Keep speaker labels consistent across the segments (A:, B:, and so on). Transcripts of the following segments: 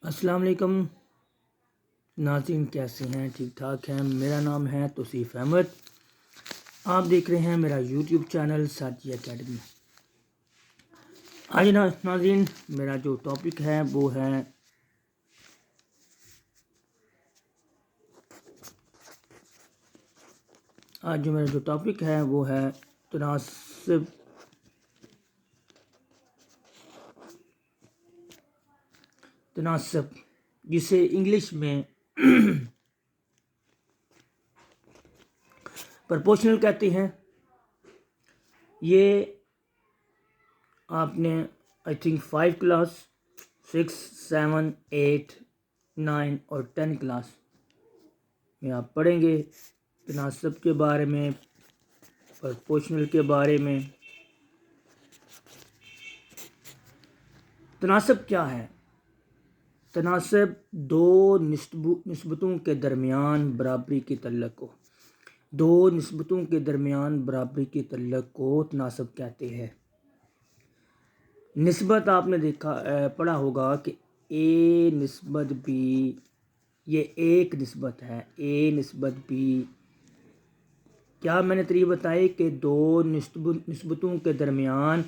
A: السلام علیکم ناظرین، کیسے ہیں؟ ٹھیک ٹھاک ہیں؟ میرا نام ہے توصیف احمد، آپ دیکھ رہے ہیں میرا یوٹیوب چینل ساتھی اکیڈمی۔ آج ناظرین میرا جو ٹاپک ہے وہ ہے تناسب، جسے انگلش میں پرپورشنل کہتے ہیں۔ یہ آپ نے آئی تھنک 5 کلاس 6 7 8 9 اور 10 کلاس میں آپ پڑھیں گے تناسب کے بارے میں، پرپورشنل کے بارے میں۔ تناسب کیا ہے؟ تناسب دو نسبتوں کے درمیان برابری کے تعلق کو تناسب کہتے ہیں۔ نسبت آپ نے پڑھا ہوگا کہ A نسبت B، یہ ایک نسبت ہے، A نسبت B۔ کیا میں نے طریقہ بتایا کہ دو نسبتوں کے درمیان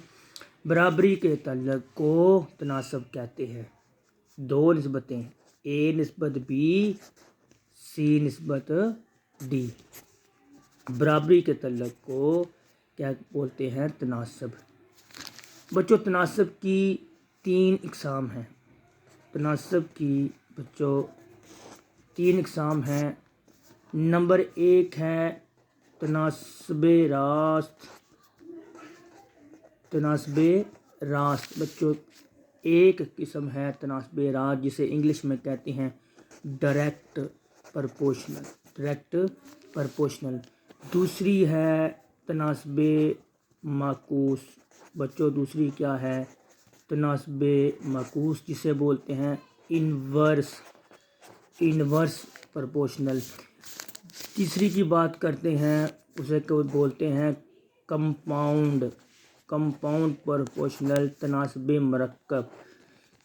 A: برابری کے تعلق کو تناسب کہتے ہیں۔ دو نسبتیں A نسبت B، C نسبت D، برابری کے تعلق کو کیا بولتے ہیں؟ تناسب۔ بچوں تناسب کی 3 اقسام ہیں۔ نمبر 1 ہے تناسب راست۔ بچوں ایک قسم ہے تناسب راست، جسے انگلش میں کہتے ہیں ڈائریکٹ پرپورشنل۔ دوسری ہے تناسب معکوس۔ بچوں دوسری کیا ہے؟ تناسب معکوس، جسے بولتے ہیں انورس پرپورشنل۔ تیسری کی بات کرتے ہیں، اسے بولتے ہیں کمپاؤنڈ پرپورشنل، تناسب مرکب۔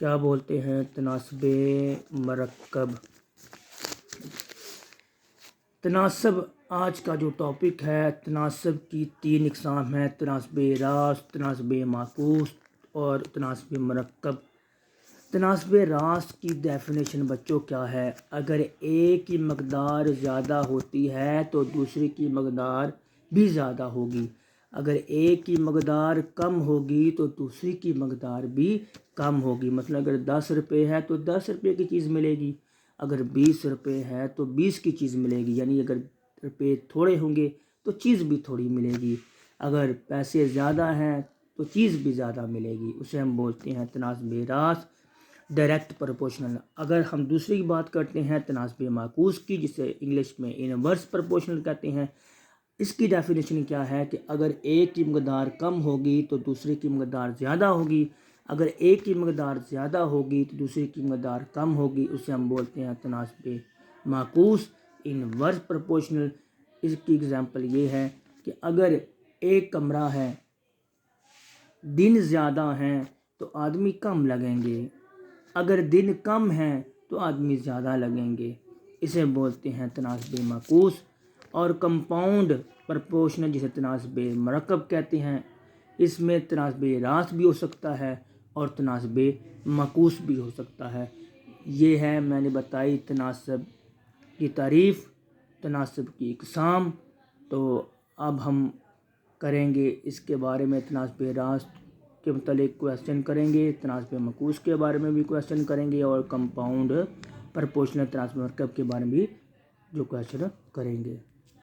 A: کیا بولتے ہیں؟ تناسب مرکب۔ تناسب آج کا جو ٹاپک ہے، تناسب کی 3 اقسام ہیں، تناسب راست، تناسب معکوس اور تناسب مرکب۔ تناسب راست کی ڈیفینیشن بچوں کیا ہے؟ اگر ایک کی مقدار زیادہ ہوتی ہے تو دوسری کی مقدار بھی زیادہ ہوگی۔ اگر ایک کی مقدار کم ہوگی تو دوسری کی مقدار بھی کم ہوگی۔ مثلا اگر 10 روپے ہے تو 10 روپے کی چیز ملے گی، اگر 20 روپے ہے تو 20 کی چیز ملے گی، یعنی اگر روپے تھوڑے ہوں گے تو چیز بھی تھوڑی ملے گی، اگر پیسے زیادہ ہیں تو چیز بھی زیادہ ملے گی۔ اسے ہم بولتے ہیں تناسب راست، ڈائریکٹ پرپورشنل۔ اگر ہم دوسری کی بات کرتے ہیں تناسب معکوس کی، جسے انگلش میں انورس پرپورشنل کہتے ہیں، اس کی ڈیفینیشن کیا ہے کہ اگر ایک کی مقدار کم ہوگی تو دوسری کی مقدار زیادہ ہوگی، اگر ایک کی مقدار زیادہ ہوگی تو دوسری کی مقدار کم ہوگی، اسے ہم بولتے ہیں تناسب معکوس، انورس پرپورشنل۔ اس کی اگزامپل یہ ہے کہ اگر ایک کمرہ ہے، دن زیادہ ہیں تو آدمی کم لگیں گے، اگر دن کم ہیں تو آدمی زیادہ لگیں گے، اسے بولتے ہیں تناسب معکوس۔ اور کمپاؤنڈ پرپورشنل، جسے تناسب مرکب کہتے ہیں، اس میں تناسب راست بھی ہو سکتا ہے اور تناسب معکوس بھی ہو سکتا ہے۔ یہ ہے میں نے بتائی تناسب کی تعریف، تناسب کی اقسام۔ تو اب ہم کریں گے اس کے بارے میں، تناسب راست کے متعلق کویسچن کریں گے، تناسب معکوس کے بارے میں بھی کویسچن کریں گے، اور کمپاؤنڈ پرپورشنل تناسب مرکب کے بارے میں بھی جو کویسچن کریں گے۔